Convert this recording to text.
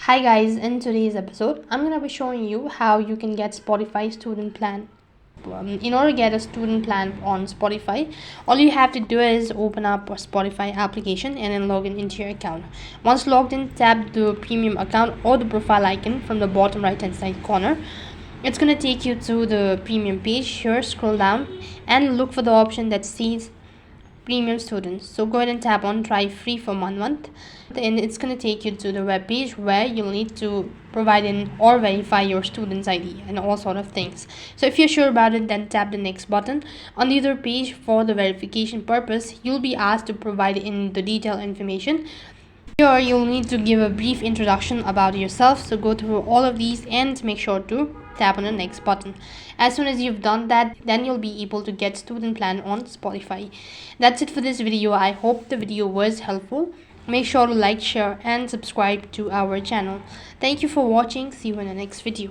Hi guys, in today's episode, I'm going to be showing you how you can get Spotify student plan. In order to get a student plan on Spotify, all you have to do is open up a Spotify application and then log in into your account. Once logged in, tap the premium account or the profile icon from the bottom right hand side corner. It's going to take you to the premium page. Here, scroll down and look for the option that says premium students. So go ahead and tap on try free for 1 month. Then it's going to take you to the web page where you'll need to provide in or verify your student's ID and all sort of things. So if you're sure about it, then tap the next button. On the other page, for the verification purpose, you'll be asked to provide in the detailed information. Here you'll need to give a brief introduction about yourself, so go through all of these and make sure to tap on the next button. As soon as you've done that, then you'll be able to get student plan on Spotify. That's it for this video. I hope the video was helpful. Make sure to like, share and subscribe to our channel. Thank you for watching. See you in the next video.